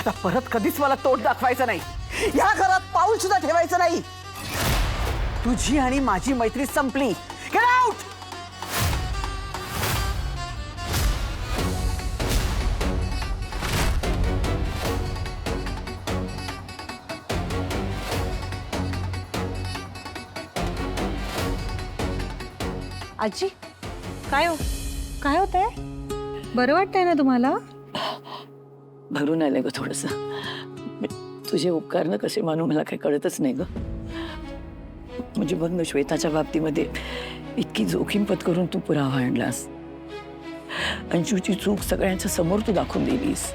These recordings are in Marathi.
आता परत कधीच मला तोंड दाखवायचं नाही, या घरात पाऊल सुद्धा ठेवायचं नाही. तुझी आणि माझी मैत्री संपली. Get out. आजी काय हो, काय होतंय? बरं वाटतंय ना तुम्हाला? भरून आलंय ग थोडस. तुझे उपकार ना कसे मानू मला काही कळतच नाही ग. म्हणजे बघ ना, श्वेताच्या बाबतीमध्ये इतकी जोखीम पत्करून तू पुरावा आणलास. अंशूची चूक सगळ्यांच्या समोर तू दाखवून दिलीस.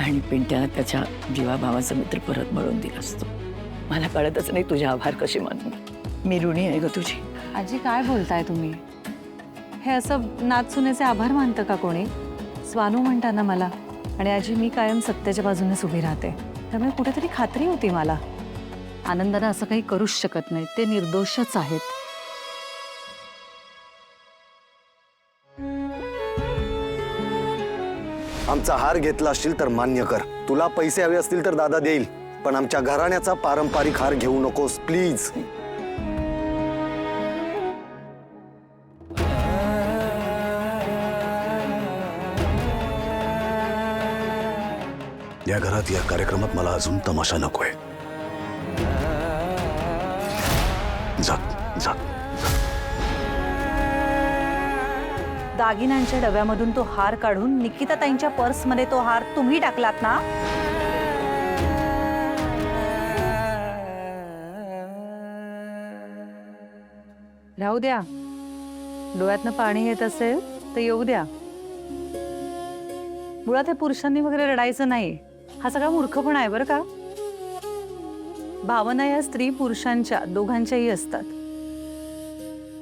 आणि पिंट्याला त्याच्या जीवाभावाचा मित्र परत मिळवून दिलास तू. मला कळतच नाही तुझे आभार कसे मानू. मी ऋणी आहे ग तुझी. आजी काय बोलताय तुम्ही? हे असं नाचसुनेचे आभार मानतं का कोणी? स्वानू म्हणता ना मला. आणि आजी मी कायम सत्याच्या बाजूनेच उभी राहते, त्यामुळे कुठेतरी खात्री होती मला. आनंदानं असं काही करूच शकत नाही, ते निर्दोषच आहेत. आमचा हार घेतला असशील तर मान्य कर. तुला पैसे हवे असतील तर दादा देईल, पण आमच्या घराण्याचा पारंपरिक हार घेऊ नकोस प्लीज. या घरात या कार्यक्रमात मला अजून तमाशा नकोय. जा जा. दागिन्यांच्या डब्यामधून तो हार काढून निकिताताईंच्या पर्समध्ये तो हार तुम्ही टाकलात ना? राहू द्या, डोळ्यातनं पाणी येत असेल तर येऊ द्या. मुळात हे पुरुषांनी वगैरे रडायचं नाही, हा सगळा मूर्खपणा आहे बरं का. भावना या स्त्री पुरुषांच्या दोघांच्याही असतात,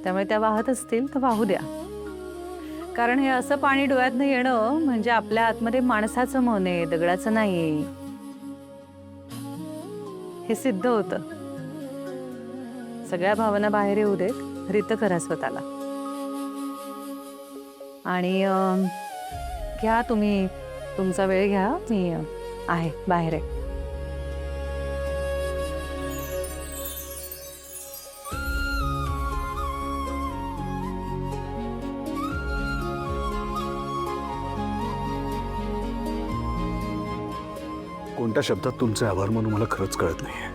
त्यामुळे त्या वाहत असतील तर वाहू द्या. कारण हे असं पाणी डोळ्यातनं येणं म्हणजे आपल्या आतमध्ये माणसाचं मन आहे, दगडाचं नाही, हे सिद्ध होतं. सगळ्या भावना बाहेर येऊ देत, रित करा स्वतःला. आणि घ्या तुम्ही तुमचा वेळ घ्या, मी आहे बाहेर आहे. कोणत्या शब्दात तुमचे आभार मानू मला खरंच कळत नाहीये.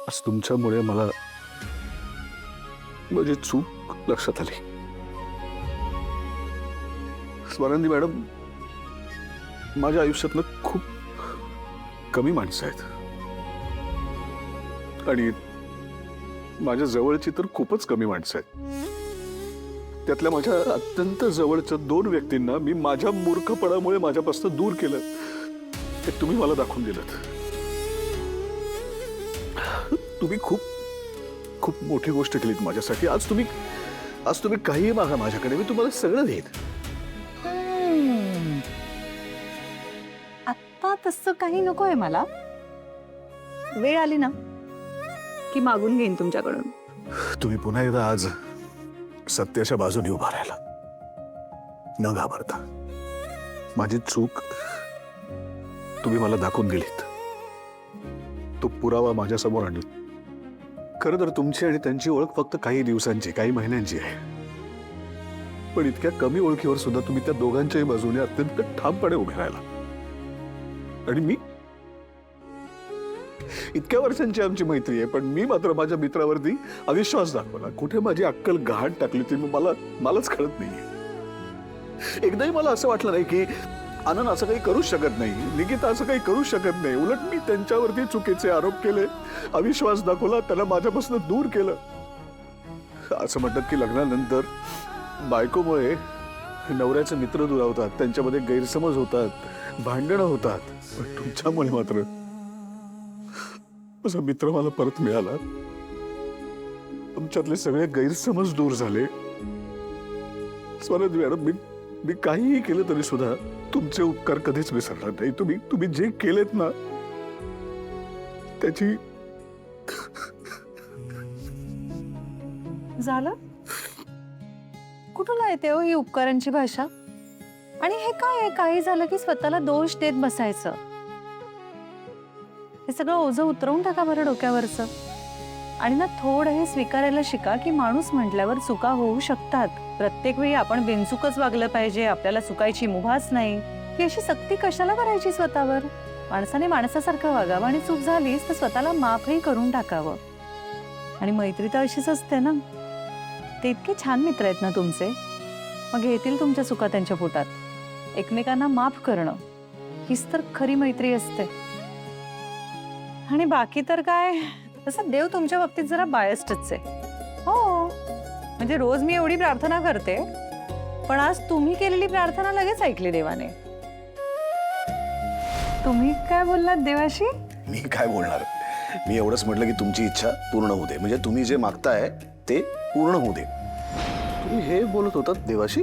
आज तुमच्यामुळे मला माझी चूक लक्षात आली. स्वानंदी मॅडम, माझ्या आयुष्यातलं खूप कमी माणसं आहेत आणि माझ्या जवळची तर खूपच कमी माणसं आहेत. त्यातल्या माझ्या अत्यंत जवळच्या 2 व्यक्तींना मी माझ्या मूर्खपणामुळे माझ्यापासून दूर केलं, हे तुम्ही मला दाखवून दिलं. तुम्ही खूप खूप मोठी गोष्ट केलीत माझ्यासाठी. आज तुम्ही काहीही मागा माझ्याकडे, मी तुम्हाला सगळं देईन. आत्ता तसं काही नकोय मला. वेळ आली ना की मागून घेईन तुमच्याकडून. तुम्ही पुन्हा एकदा आज सत्याच्या बाजूने उभा राहिला, न घाबरता. माझी चूक तुम्ही मला दाखवून दिलीत, तो पुरावा माझ्या समोर आणला. खरं तर तुमची आणि त्यांची ओळख फक्त काही दिवसांची, काही महिन्यांची आहे, पण इतक्या कमी ओळखीवर सुद्धा तुम्ही त्या दोघांच्याही बाजूने अत्यंत ठामपणे उभे राहिला. आणि मी, इतक्या वर्षांची आमची मैत्री आहे, पण मी मात्र माझ्या मित्रावरती अविश्वास दाखवला. कुठे माझी अक्कल गहाण टाकली ती मलाच कळत नाहीये. एकदाही मला असं वाटलं नाही की आनंद असं काही करूच शकत नाही, निकिता असं काही करू शकत नाही. उलट मी त्यांच्यावरती चुकीचे आरोप केले, अविश्वास दाखवला, त्यांना माझ्यापासून दूर केलं. असं म्हणतात की लग्नानंतर बायकोमुळे नवऱ्याचे मित्र दुरावतात, त्यांच्यामध्ये गैरसमज होतात, भांडणं होतात. पण तुमच्यामुळे मात्र माझा मित्र मला परत मिळाला, तुमच्यातले सगळे गैरसमज दूर झाले. स्वानंदी मॅडम, मी काहीही केलं तरी सुद्धा तुमचे उपकार कधीच विसरणार नाही. तुम्ही जे केलेत ना त्याची. झालं? कुठून येते हो ही उपकारांची भाषा? आणि हे काय आहे, काही झालं की स्वतःला दोष देत बसायचं. हे सगळं ओझं उतरवून टाका बरं डोक्यावरचं. आणि ना थोडं हे स्वीकारायला शिका की माणूस म्हटल्यावर चुका होऊ शकतात. प्रत्येक वेळी आपण बिनचूकच वागलं पाहिजे, आपल्याला चुकायची मुभाच नाही, ही अशी सक्ती कशाला करायची स्वतःवर? माणसाने माणसासारखं वागावं आणि चूक झालीच तर स्वतःला माफही करून टाकावं. आणि मैत्री तर अशीच असते ना. ते इतके छान मित्र आहेत ना तुमचे, मग येतील तुमच्या चुका त्यांच्या पोटात. एकमेकांना माफ करणं हीच तर खरी मैत्री असते. आणि बाकी तर काय, तसं देव तुमच्या बाबतीत जरा बायस्डच आहे. हो, म्हणजे रोज मी एवढी प्रार्थना करते, पण आज तुम्ही केलेली प्रार्थना लगेच ऐकली देवाने. तुम्ही काय बोललात देवाशी? मी काय बोलणार, मी एवढंच म्हटलं की तुमची इच्छा पूर्ण होऊ दे, म्हणजे तुम्ही जे मागताय ते पूर्ण होऊ दे. तुम्ही हे बोलत होतात देवाशी?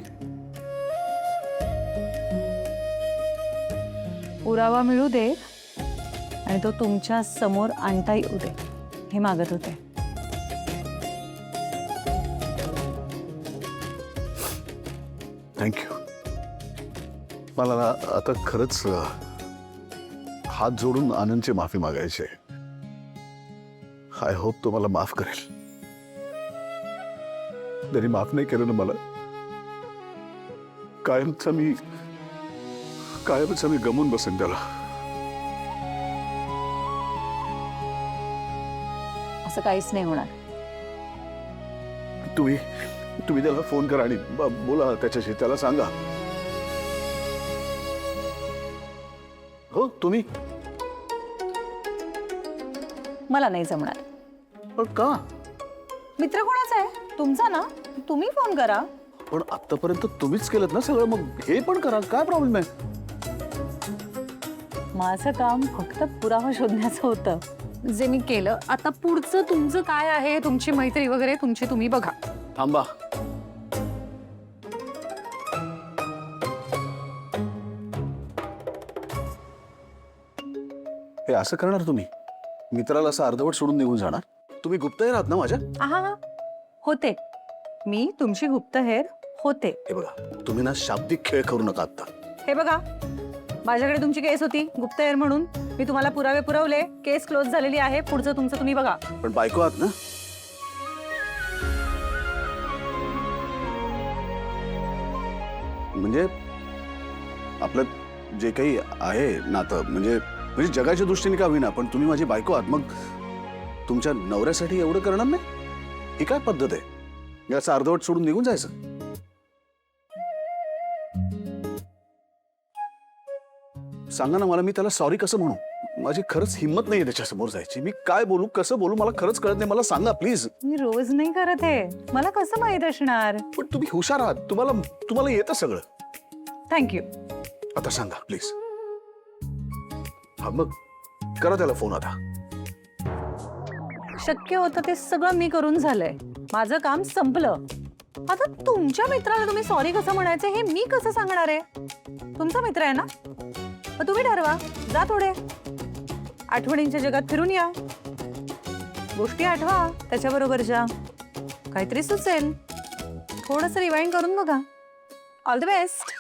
पुरावा मिळू दे आणि तो तुमच्या समोर आणता येऊ दे, हे मागत होते. थँक्यू. मला ना आता खरंच हात जोडून आनंदची माफी मागायची आहे. आय होप तो मला माफ करेल. जरी माफ नाही केलं ना मला, कायमच मी गमून बसेन त्याला. असं काहीच नाही होणार. तुम्ही त्याला फोन करा आणि बोला त्याच्याशी, त्याला सांगा. हो तुम्ही. मला नाही जमणार. पण का? मित्र कोणाचा आहे? तुमचा ना, तुम्ही फोन करा. पण आतापर्यंत तुम्हीच केलं ना सगळं, मग हे पण करा, काय प्रॉब्लेम आहे? माझं काम फक्त पुरावा शोधण्याचं होतं, जे मी केलं. आता पुढचं तुमचं काय आहे, तुमची मैत्री वगैरे तुमची तुम्ही बघा. थांबा. हे असं करणार तुम्ही? मित्राला असं अर्धवट सोडून निघून जाणार? तुम्ही गुप्तहेर आहात ना माझ्या? आहा, होते. मी तुमची गुप्तहेर होते. हे बघा, तुम्ही ना शाब्दिक खेळ करू नका आता. हे बघा, माझ्याकडे तुमची केस होती गुप्तहेर म्हणून. मी तुम्हाला पुरावे पुरवले, केस क्लोज झालेली आहे. पुढचं तुमचं तुम्ही बघा. पण बायको आहात ना? म्हणजे आपलं जे काही आहे नातं, म्हणजे जगाच्या दृष्टीने का होईना, पण तुम्ही माझी बायको आहात. मग तुमच्या नवऱ्यासाठी एवढं करणार नाही? ही काय पद्धत आहे? याचं अर्धवट सोडून निघून जायचं? सांगा ना मला, मी त्याला सॉरी कसं म्हणू? माझी खरंच हिंमत नाहीये त्याच्यासमोर जायची. मी काय बोलू, कसं बोलू, मला खरंच कळत नाही. मला सांगा प्लीज. मी रोज नाही करत हे, मला कसं माहित असणार? पण तुम्ही हुशार आहात, तुम्हाला येतं सगळं. थँक्यू. आता सांगा प्लीज. हा मग करा त्याला फोन आता. शक्य होतं ते सगळं मी करून झालंय. माझं काम संपलं. आता तुमच्या मित्राला तुम्ही सॉरी कसं म्हणायचं हे मी कसं सांगणार आहे? तुमचा मित्र आहे ना, मग तुम्ही ठरवा. जा थोडे आठवणींच्या जगात फिरून या, गोष्टी आठवा त्याच्याबरोबरच्या, काहीतरी सुचेल. थोडंसं रिवाइंड करून बघा. All the best.